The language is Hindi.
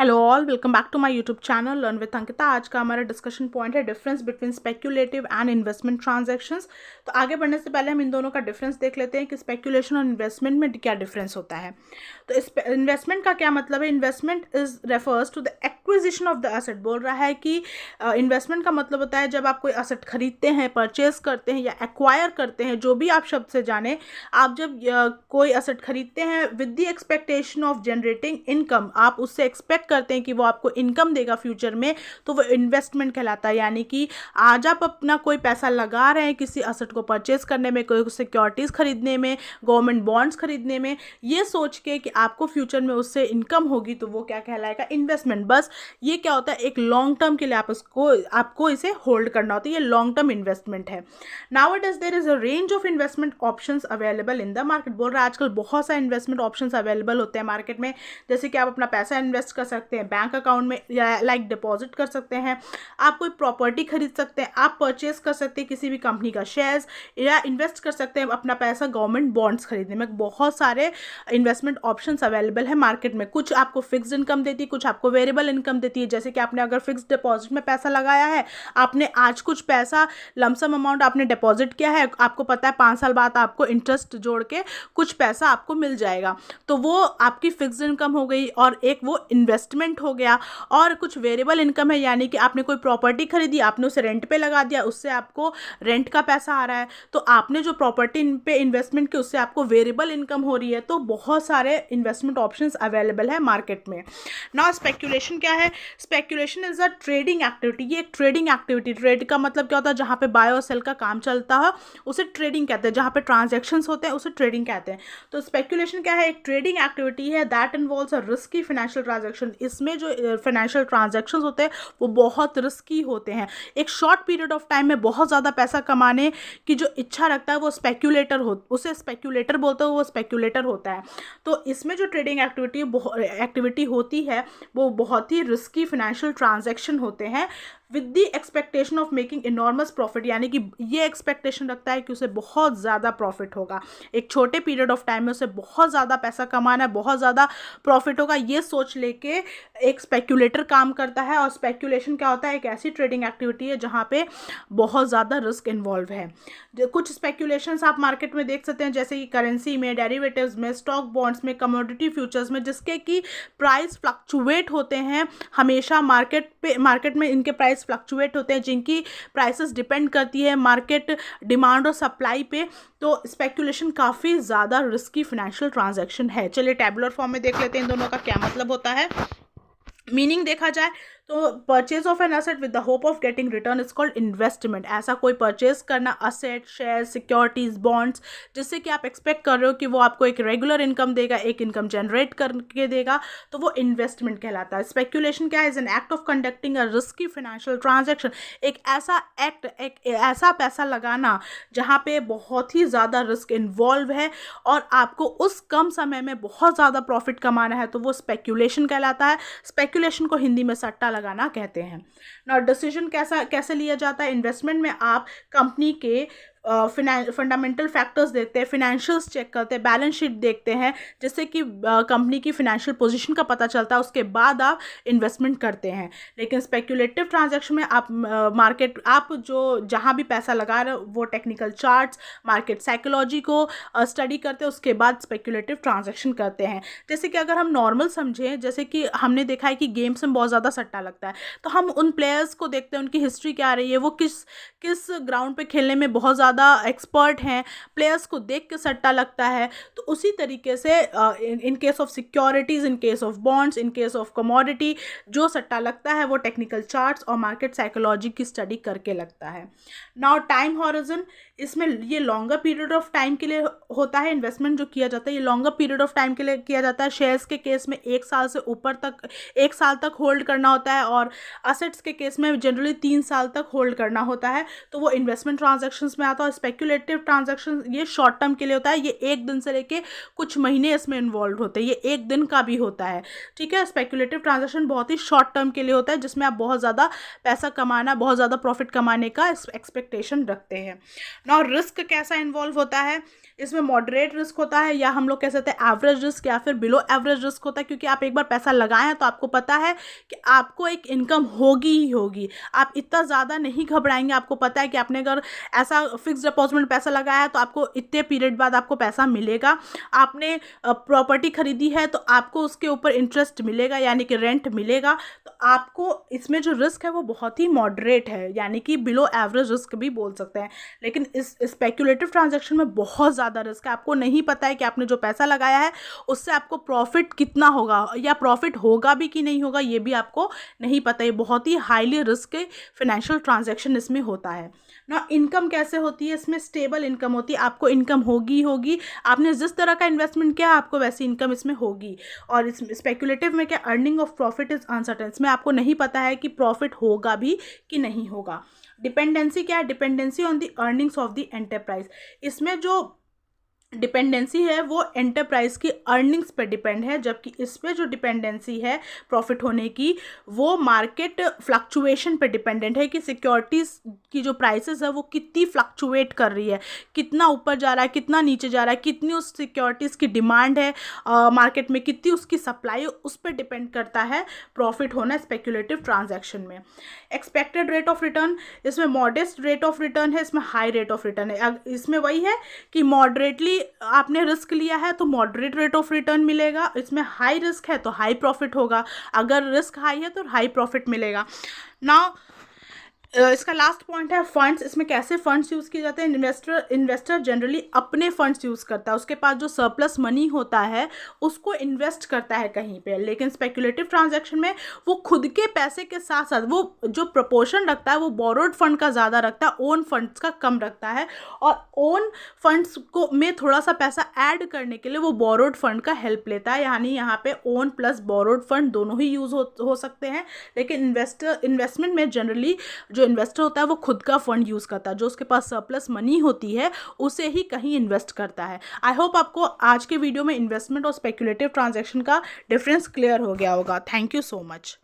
Hello all, welcome back to my YouTube channel learn with Ankita. आज का हमारा डिस्कशन पॉइंट है difference between speculative and investment transactions. तो आगे बढ़ने से पहले हम इन दोनों का डिफरेंस देख लेते हैं कि स्पेक्यूलेशन और इन्वेस्टमेंट में क्या डिफरेंस होता है। तो इस इन्वेस्टमेंट का क्या मतलब है? Investment is refers to the acquisition of the asset. बोल रहा है कि इन्वेस्टमेंट का मतलब होता है जब आप कोई एसेट खरीदते हैं, परचेज करते हैं या एक्वायर करते हैं, जो भी आप शब्द से जाने। आप जब कोई एसेट खरीदते हैं with the expectation of generating income, आप उससे एक्सपेक्ट करते हैं कि वो आपको इनकम देगा फ्यूचर में, तो वो इन्वेस्टमेंट कहलाता है। यानी कि आज आप अपना कोई पैसा लगा रहे हैं किसी एसेट को परचेज करने में, कोई सिक्योरिटीज़ खरीदने में, गवर्नमेंट बॉन्ड्स खरीदने में, ये सोच के कि आपको फ्यूचर में उससे इनकम होगी, तो वो क्या कहलाएगा? इन्वेस्टमेंट। बस ये क्या होता है, एक लॉन्ग टर्म के लिए आपको इसे होल्ड करना होता है। ये लॉन्ग टर्म इन्वेस्टमेंट है। Now it is there is a range of investment options available in the market. बोल रहा है आजकल बहुत सारे इन्वेस्टमेंट ऑप्शंस अवेलेबल होते हैं मार्केट में। जैसे कि आप अपना पैसा इन्वेस्ट कर सकते हैं बैंक अकाउंट में, या लाइक डिपॉजिट कर सकते हैं, आप कोई प्रॉपर्टी खरीद सकते हैं, आप परचेज कर सकते हैं किसी भी कंपनी का शेयर्स, या इन्वेस्ट कर सकते हैं अपना पैसा गवर्नमेंट बॉन्ड्स खरीदने में। बहुत सारे इन्वेस्टमेंट ऑप्शंस अवेलेबल है मार्केट में। कुछ आपको फिक्स्ड इनकम देती है, कुछ आपको वेरिएबल इनकम देती है। जैसे कि आपने अगर फिक्स्ड डिपॉजिट में पैसा लगाया है, आपने आज कुछ पैसा लमसम अमाउंट आपने डिपॉजिट किया है, आपको पता है 5 साल बाद आपको इंटरेस्ट जोड़ के कुछ पैसा आपको मिल जाएगा, तो वो आपकी फिक्स्ड इनकम हो गई और एक वो इन्वेस्टमेंट हो गया। और कुछ वेरिएबल इनकम है, यानी कि आपने कोई प्रॉपर्टी खरीदी, आपने उसे रेंट पे लगा दिया, उससे आपको रेंट का पैसा आ रहा है, तो आपने जो प्रॉपर्टी पे इन्वेस्टमेंट की उससे आपको वेरिएबल इनकम हो रही है। तो बहुत सारे इन्वेस्टमेंट ऑप्शंस अवेलेबल है मार्केट में। नाउ स्पेक्यूलेशन क्या है? Speculation is a trading activity. ये एक ट्रेडिंग एक्टिविटी, ट्रेड का मतलब क्या होता है? जहाँ पे बाय और सेल का काम चलता है उसे ट्रेडिंग कहते हैं, जहाँ पे ट्रांजेक्शन्स होते हैं उसे ट्रेडिंग कहते हैं। तो स्पेक्यूलेशन क्या है? एक ट्रेडिंग एक्टिविटी है that involves a risky financial transaction. इसमें जो फाइनेंशियल ट्रांजेक्शंस होते हैं वो बहुत रिस्की होते हैं। एक शॉर्ट पीरियड ऑफ टाइम में बहुत ज़्यादा पैसा कमाने की जो इच्छा रखता है वो स्पेक्यूलेटर उसे स्पेक्यूलेटर बोलते हैं, वो स्पेक्यूलेटर होता है। तो इसमें जो ट्रेडिंग एक्टिविटी होती है वो बहुत ही रिस्की फाइनेंशियल ट्रांजेक्शन होते हैं with the expectation of making enormous profit. यानी कि ये एक्सपेक्टेशन रखता है कि उसे बहुत ज़्यादा प्रॉफिट होगा, एक छोटे पीरियड ऑफ टाइम में उसे बहुत ज़्यादा पैसा कमाना है, बहुत ज़्यादा प्रॉफिट होगा, ये सोच लेके एक स्पेक्यूलेटर काम करता है। और स्पेक्यूलेशन क्या होता है? एक ऐसी ट्रेडिंग एक्टिविटी है जहाँ पे बहुत ज़्यादा रिस्क इन्वॉल्व है। कुछ स्पेक्यूलेशंस आप मार्केट में देख सकते हैं, जैसे कि करेंसी में, डेरिवेटिव्स में, स्टॉक बॉन्ड्स में, कमोडिटी फ्यूचर्स में, जिसके कि प्राइस फ्लक्चुएट होते हैं हमेशा। मार्केट में इनके प्राइस फ्लक्चुएट होते हैं, जिनकी प्राइसेस डिपेंड करती है मार्केट डिमांड और सप्लाई पे। तो स्पेक्यूलेशन काफ़ी ज़्यादा रिस्की फाइनेंशियल ट्रांजैक्शन है। चलिए टैबुलर फॉर्म में देख लेते हैं इन दोनों का क्या मतलब होता है। मीनिंग देखा जाए तो purchase of an asset with the hope of getting return is called investment. ऐसा कोई परचेज करना एसेट, शेयर, सिक्योरिटीज, बॉन्ड्स, जिससे कि आप एक्सपेक्ट कर रहे हो कि वो आपको एक रेगुलर इनकम देगा, एक इनकम जनरेट करके देगा, तो वो इन्वेस्टमेंट कहलाता है। स्पेक्यूलेशन क्या है? Is an act of conducting a risky financial transaction. एक ऐसा पैसा लगाना जहाँ पे बहुत ही ज़्यादा रिस्क इन्वॉल्व है और आपको उस कम समय में बहुत ज़्यादा प्रॉफिट कमाना है, तो वो स्पेक्यूलेशन कहलाता है। स्पेक्यूलेशन को हिंदी में सट्टा लगाना कहते हैं। ना डिसीजन कैसे लिया जाता है? इन्वेस्टमेंट में आप कंपनी के फंडामेंटल फैक्टर्स देखते हैं, फिनेंशियल्स चेक करते हैं, बैलेंस शीट देखते हैं, जिससे कि कंपनी की फिनेंशियल पोजीशन का पता चलता है, उसके बाद आप इन्वेस्टमेंट करते हैं। लेकिन स्पेक्यूलेटिव ट्रांजैक्शन में आप जो जहाँ भी पैसा लगा रहे हो वो टेक्निकल चार्ट्स, मार्केट साइकोलॉजी को स्टडी करते हैं, उसके बाद स्पेक्यूलेटिव ट्रांजैक्शन करते हैं। जैसे कि अगर हम नॉर्मल समझें, जैसे कि हमने देखा है कि गेम्स में बहुत ज़्यादा सट्टा लगता है, तो हम उन प्लेयर्स को देखते हैं, उनकी हिस्ट्री क्या रही है, वो किस ग्राउंड पे खेलने में बहुत ज़्यादा एक्सपर्ट हैं, प्लेयर्स को देख के सट्टा लगता है। तो उसी तरीके से in case of securities, in case of bonds, in case of commodity, जो सट्टा लगता है वो टेक्निकल चार्ट्स और मार्केट साइकोलॉजी की स्टडी करके लगता है। नाउ टाइम हॉरिजन, इसमें ये लॉन्गर पीरियड ऑफ टाइम के लिए होता है। इन्वेस्टमेंट जो किया जाता है ये लॉन्गर पीरियड ऑफ टाइम के लिए किया जाता है। शेयर्स के केस में 1 साल से ऊपर तक 1 साल तक होल्ड करना होता है, और असेट्स के केस में जनरली 3 साल तक होल्ड करना होता है। तो वो इन्वेस्टमेंट ट्रांजैक्शंस में आता है। था। स्पेक्यूलेटिव ट्रांजैक्शन ये शॉर्ट टर्म के लिए होता है, ये एक दिन से लेके कुछ महीने इसमें इन्वॉल्व होते हैं, ये एक दिन का भी होता है, ठीक है। स्पेक्यूलेटिव ट्रांजैक्शन बहुत ही शॉर्ट टर्म के लिए होता है, जिसमें आप बहुत ज़्यादा पैसा कमाना, बहुत ज़्यादा प्रॉफिट कमाने का एक्सपेक्टेशन रखते हैं। नाउ रिस्क कैसा इन्वॉल्व होता है, इसमें मॉडरेट रिस्क होता है, या हम लोग कह सकते हैं एवरेज रिस्क, या फिर बिलो एवरेज रिस्क होता है, क्योंकि आप एक बार पैसा लगाए हैं तो आपको पता है कि आपको एक इनकम होगी ही होगी। आप इतना ज़्यादा नहीं घबराएंगे, आपको पता है कि आपने अगर ऐसा फिक्स डिपॉजिट में पैसा लगाया है तो आपको इतने पीरियड बाद आपको पैसा मिलेगा। आपने प्रॉपर्टी खरीदी है तो आपको उसके ऊपर इंटरेस्ट मिलेगा, यानी कि रेंट मिलेगा। तो आपको इसमें जो रिस्क है वो बहुत ही मॉडरेट है, यानी कि बिलो एवरेज रिस्क भी बोल सकते हैं। लेकिन इस स्पेक्यूलेटिव ट्रांजैक्शन में बहुत ज़्यादा रिस्क है, आपको नहीं पता है कि आपने जो पैसा लगाया है उससे आपको प्रॉफिट कितना होगा, या प्रॉफिट होगा भी कि नहीं होगा ये भी आपको नहीं पता। ये बहुत ही हाईली रिस्क फाइनेंशियल ट्रांजैक्शन इसमें होता है ना। इनकम कैसे होती है, इसमें स्टेबल इनकम होती है, आपको इनकम होगी, आपने जिस तरह का इन्वेस्टमेंट किया आपको वैसी इनकम इसमें होगी। और इस स्पेक्यूलेटिव में क्या, earning of profit is uncertain, इसमें आपको नहीं पता है कि प्रॉफिट होगा भी कि नहीं होगा। डिपेंडेंसी क्या है, dependency on the earnings of the enterprise, इसमें जो डिपेंडेंसी है वो एंटरप्राइज की अर्निंग्स पर डिपेंड है, जबकि इस पे जो डिपेंडेंसी है प्रॉफिट होने की वो मार्केट फ्लक्चुएशन पे डिपेंडेंट है, कि सिक्योरिटीज़ की जो प्राइसेस है वो कितनी फ्लक्चुएट कर रही है, कितना ऊपर जा रहा है, कितना नीचे जा रहा है, कितनी उस सिक्योरिटीज़ की डिमांड है मार्केट में, कितनी उसकी सप्लाई, उस पर डिपेंड करता है प्रॉफिट होना स्पेक्यूलेटिव ट्रांजैक्शन में। एक्सपेक्टेड रेट ऑफ रिटर्न, इसमें मॉडेस्ट रेट ऑफ रिटर्न है, इसमें हाई रेट ऑफ रिटर्न है। इसमें वही है कि मॉडरेटली आपने रिस्क लिया है तो मॉडरेट रेट ऑफ रिटर्न मिलेगा, इसमें हाई रिस्क है तो हाई प्रॉफिट होगा, अगर रिस्क हाई है तो हाई प्रॉफिट मिलेगा। नाउ इसका लास्ट पॉइंट है फंड्स, इसमें कैसे फंड्स यूज़ किए जाते हैं। इन्वेस्टर जनरली अपने फंड्स यूज़ करता है, उसके पास जो सरप्लस मनी होता है उसको इन्वेस्ट करता है कहीं पे। लेकिन स्पेक्यूलेटिव ट्रांजैक्शन में वो खुद के पैसे के साथ साथ वो जो प्रपोर्शन रखता है वो बोरोड फंड का ज़्यादा रखता है, ओन फंड्स का कम रखता है, और ओन फंड्स को में थोड़ा सा पैसा ऐड करने के लिए वो बोरोड फंड का हेल्प लेता है, यानी यहाँ पे ओन प्लस बोरोड फंड दोनों ही यूज़ हो सकते हैं। लेकिन इन्वेस्टमेंट में जनरली जो इन्वेस्टर होता है वो खुद का फंड यूज़ करता है, जो उसके पास सरप्लस मनी होती है उसे ही कहीं इन्वेस्ट करता है। आई होप आपको आज के वीडियो में इन्वेस्टमेंट और स्पेक्यूलेटिव ट्रांजैक्शन का डिफरेंस क्लियर हो गया होगा। Thank you so much.